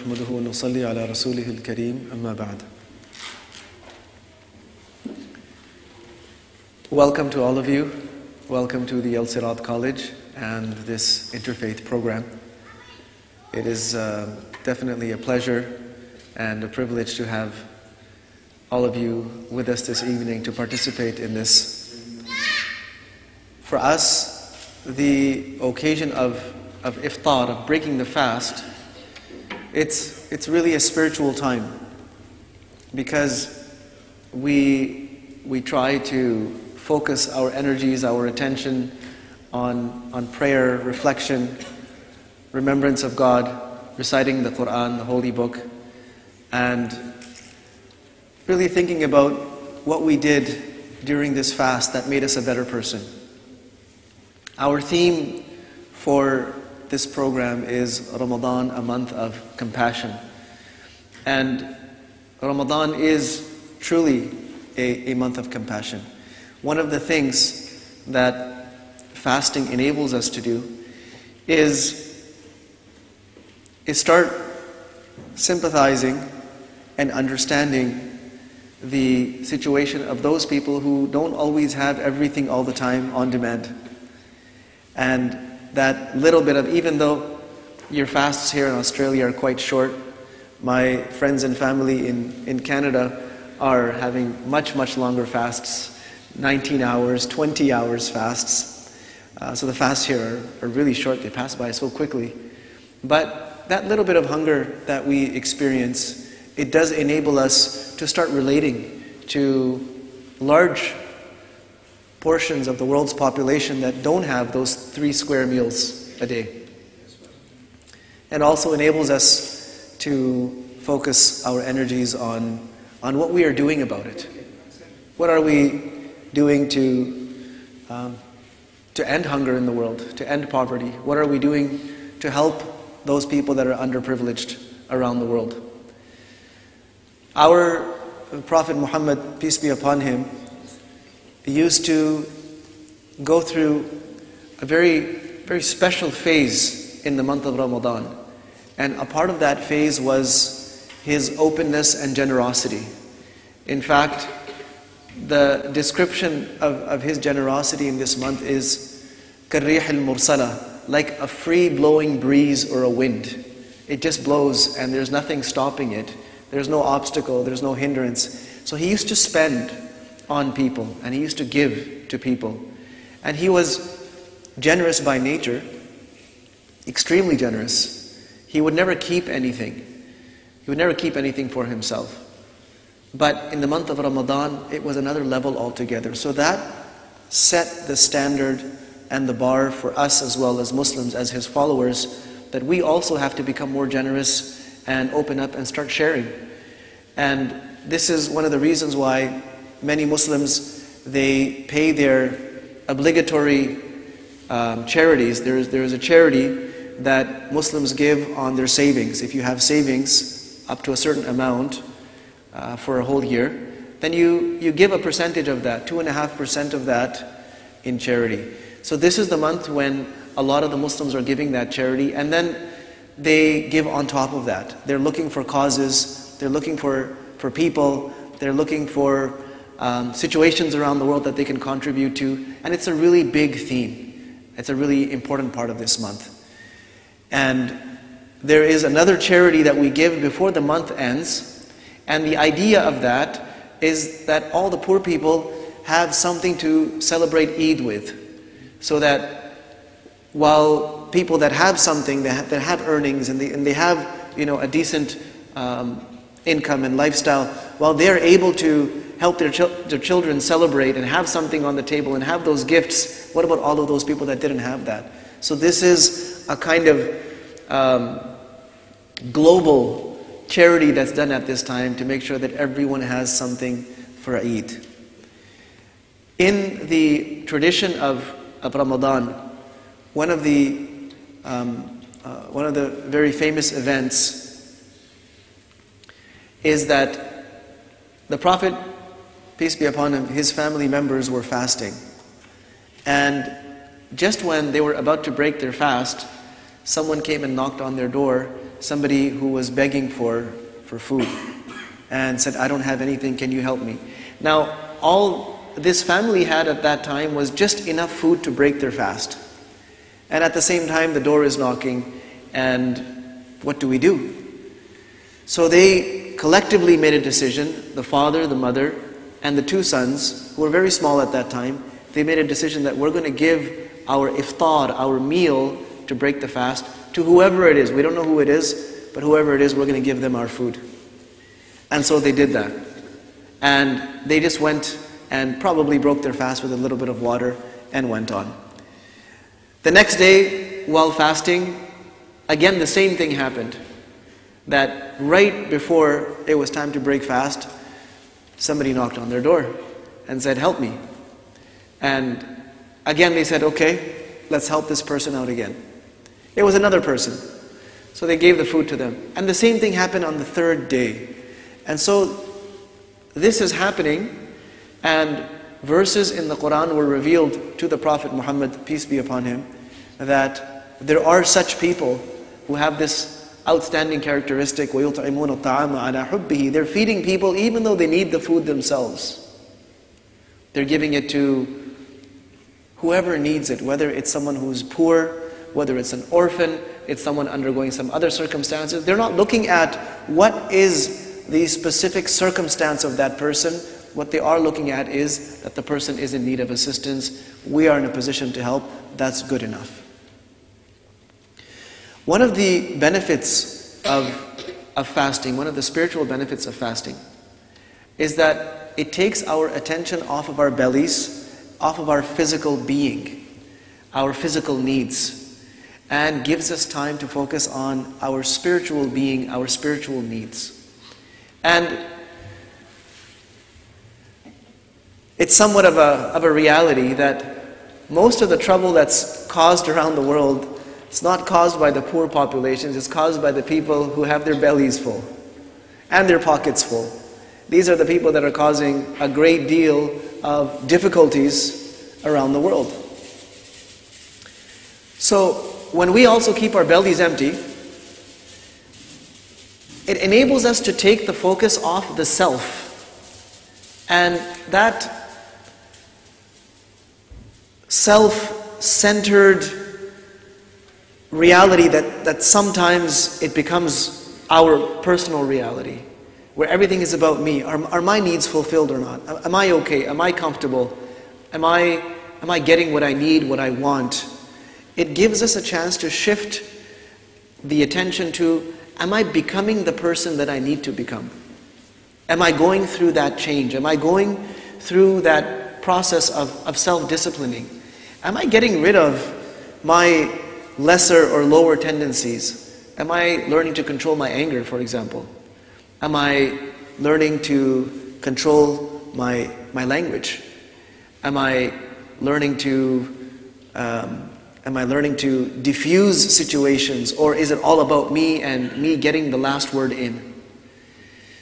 نحمده ونصلي على رسوله الكريم أما بعد. Welcome to all of you. Welcome to the Siraat College and this Interfaith program. It is definitely a pleasure and a privilege to have all of you with us this evening to participate in this. For us, the occasion of Iftar, of breaking the fast, it's really a spiritual time, because we try to focus our energies, our attention on prayer, reflection, remembrance of God, reciting the Quran, the Holy Book, and really thinking about what we did during this fast that made us a better person. Our theme for this program is Ramadan, a month of compassion. And Ramadan is truly a month of compassion. One of the things that fasting enables us to do is start sympathizing and understanding the situation of those people who don't always have everything all the time on demand. And that little bit of, even though your fasts here in Australia are quite short, my friends and family in Canada are having much, much longer fasts, 19 hours, 20 hours fasts. So the fasts here are really short, they pass by so quickly. But that little bit of hunger that we experience, it does enable us to start relating to large portions of the world's population that don't have those 3 square meals a day. And also enables us to focus our energies on what we are doing about it. What are we doing to end hunger in the world, to end poverty? What are we doing to help those people that are underprivileged around the world? Our Prophet Muhammad, peace be upon him, used to go through a very, very special phase in the month of Ramadan. And a part of that phase was his openness and generosity. In fact, the description of his generosity in this month is كَالرِّيحِ الْمُرْسَلَةِ, like a free blowing breeze or a wind. It just blows and there's nothing stopping it. There's no obstacle, there's no hindrance. So he used to spend on people and he used to give to people. And he was generous by nature, extremely generous. He would never keep anything. He would never keep anything for himself. But in the month of Ramadan, it was another level altogether. So that set the standard and the bar for us as well as Muslims, as his followers, that we also have to become more generous and open up and start sharing. And this is one of the reasons why many Muslims, they pay their obligatory charities. There is a charity that Muslims give on their savings. If you have savings up to a certain amount for a whole year, then you give a percentage of that, 2.5% of that in charity. So this is the month when a lot of the Muslims are giving that charity, and then they give on top of that. They're looking for causes, they're looking for people, they're looking for situations around the world that they can contribute to, and it's a really big theme. It's a really important part of this month. And there is another charity that we give before the month ends, and the idea of that is that all the poor people have something to celebrate Eid with, so that while people that have something, that have earnings, and they have a decent income and lifestyle, while they're able to help their children celebrate and have something on the table and have those gifts, what about all of those people that didn't have that? So this is a kind of global charity that's done at this time to make sure that everyone has something for Eid. In the tradition of Ramadan, one of the very famous events is that the Prophet, peace be upon him, his family members were fasting. And just when they were about to break their fast, someone came and knocked on their door somebody who was begging for food and said, I don't have anything, can you help me? Now, all this family had at that time was just enough food to break their fast. And at the same time, the door is knocking, and what do we do? So they collectively made a decision, the father, the mother, and the two sons, who were very small at that time. They made a decision that we're going to give our iftar, our meal, to break the fast, to whoever it is. We don't know who it is, but whoever it is, we're going to give them our food. And so they did that. And they just went and probably broke their fast with a little bit of water and went on. The next day, while fasting, again the same thing happened. That right before it was time to break fast, somebody knocked on their door and said, help me. And again they said, okay, let's help this person out again. It was another person. So they gave the food to them. And the same thing happened on the third day. And so this is happening, and verses in the Quran were revealed to the Prophet Muhammad, peace be upon him, that there are such people who have this outstanding characteristic, وَيُطْعِمُونَ الطَّعَامَ عَلَى حُبِّهِ. They're feeding people even though they need the food themselves. They're giving it to whoever needs it, whether it's someone who's poor, whether it's an orphan, it's someone undergoing some other circumstances. They're not looking at what is the specific circumstance of that person. What they are looking at is that the person is in need of assistance. We are in a position to help. That's good enough. One of the benefits of fasting, one of the spiritual benefits of fasting, is that it takes our attention off of our bellies, off of our physical being, our physical needs, and gives us time to focus on our spiritual being, our spiritual needs. And it's somewhat of a reality that most of the trouble that's caused around the world, it's not caused by the poor populations, it's caused by the people who have their bellies full and their pockets full. These are the people that are causing a great deal of difficulties around the world. So when we also keep our bellies empty, it enables us to take the focus off the self. And that self-centered reality that sometimes it becomes our personal reality, where everything is about me. Are my needs fulfilled or not? Am I okay? Am I comfortable? Am I getting what I need, what I want? It gives us a chance to shift the attention to, am I becoming the person that I need to become? Am I going through that change? Am I going through that process of self-disciplining? Am I getting rid of my lesser or lower tendencies? Am I learning to control my anger, for example? Am I learning to control my language? Am I learning to diffuse situations, or is it all about me and me getting the last word in?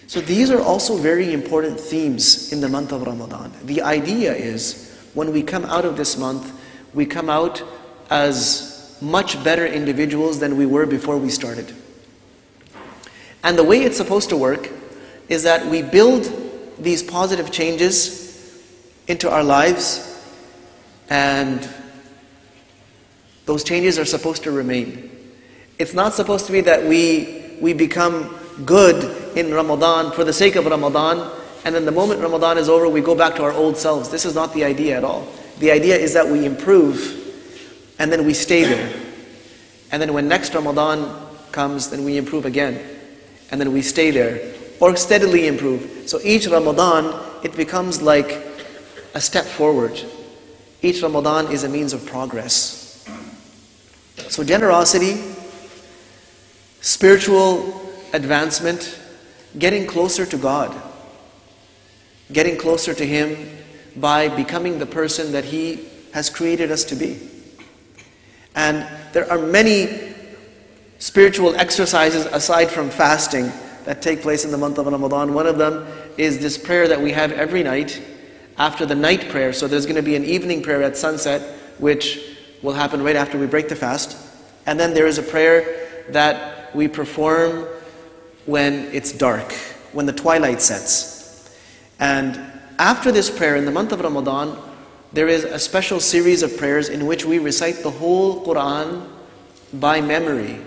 So these are also very important themes in the month of Ramadan. The idea is, when we come out of this month, we come out as much better individuals than we were before we started. And the way it's supposed to work is that we build these positive changes into our lives, and those changes are supposed to remain. It's not supposed to be that we become good in Ramadan for the sake of Ramadan, and then the moment Ramadan is over, we go back to our old selves. This is not the idea at all. The idea is that we improve, and then we stay there. And then when next Ramadan comes, then we improve again. And then we stay there, or steadily improve. So each Ramadan, it becomes like a step forward. Each Ramadan is a means of progress. So generosity, spiritual advancement, getting closer to God, getting closer to Him by becoming the person that He has created us to be. And there are many spiritual exercises aside from fasting that take place in the month of Ramadan. One of them is this prayer that we have every night after the night prayer. So there's going to be an evening prayer at sunset, which will happen right after we break the fast. And then there is a prayer that we perform when it's dark, when the twilight sets. And after this prayer, in the month of Ramadan, there is a special series of prayers in which we recite the whole Quran by memory.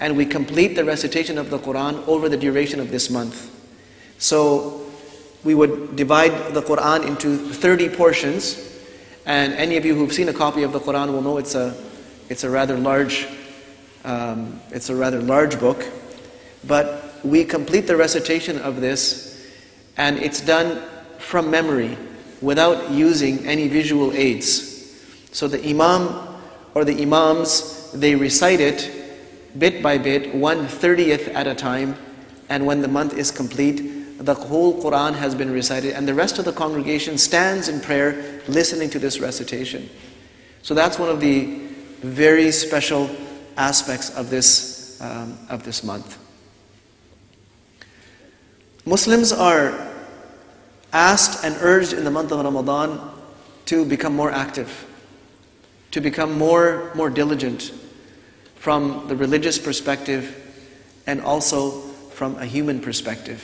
And we complete the recitation of the Quran over the duration of this month. So we would divide the Quran into 30 portions. And any of you who've seen a copy of the Quran will know it's a rather large book. But we complete the recitation of this, and it's done from memory, without using any visual aids. So the Imam or the Imams, they recite it bit by bit, 1/30th at a time, and when the month is complete, the whole Quran has been recited, and the rest of the congregation stands in prayer listening to this recitation. So that's one of the very special aspects of this month. Muslims are asked and urged in the month of Ramadan to become more active, to become more diligent from the religious perspective and also from a human perspective.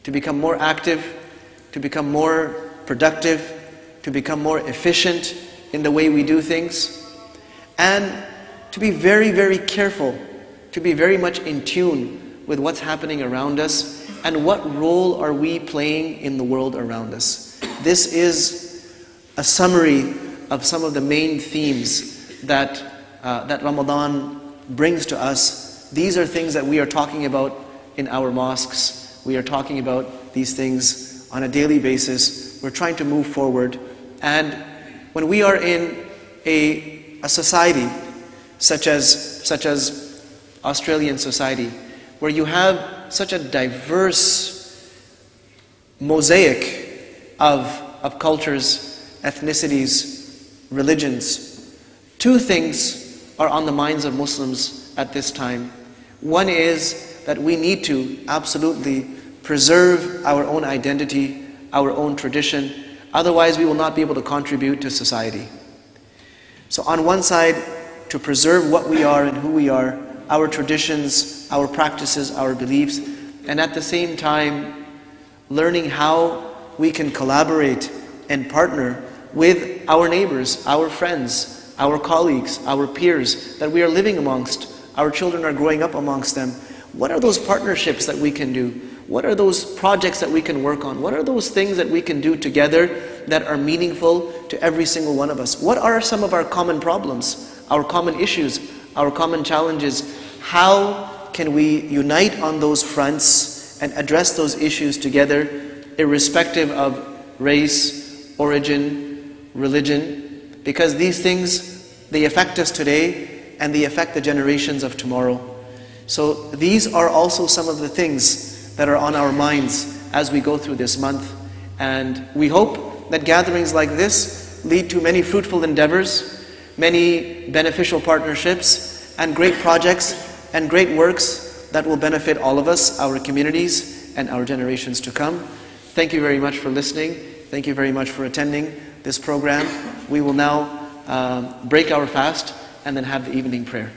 To become more active, to become more productive, to become more efficient in the way we do things, and to be very, very careful, to be very much in tune with what's happening around us and what role are we playing in the world around us. This is a summary of some of the main themes that Ramadan brings to us. These are things that we are talking about in our mosques. We are talking about these things on a daily basis. We're trying to move forward. And when we are in a society such as Australian society, where you have such a diverse mosaic of cultures, ethnicities, religions, two things are on the minds of Muslims at this time. One is that we need to absolutely preserve our own identity, our own tradition. Otherwise, we will not be able to contribute to society. So on one side, to preserve what we are and who we are, our traditions, our practices, our beliefs, and at the same time, learning how we can collaborate and partner with our neighbors, our friends, our colleagues, our peers that we are living amongst. Our children are growing up amongst them. What are those partnerships that we can do? What are those projects that we can work on? What are those things that we can do together that are meaningful to every single one of us? What are some of our common problems, our common issues, our common challenges? How can we unite on those fronts and address those issues together, irrespective of race, origin, religion? Because these things, they affect us today and they affect the generations of tomorrow. So these are also some of the things that are on our minds as we go through this month. And we hope that gatherings like this lead to many fruitful endeavors, many beneficial partnerships, and great projects and great works that will benefit all of us, our communities, and our generations to come. Thank you very much for listening. Thank you very much for attending this program. We will now break our fast and then have the evening prayer.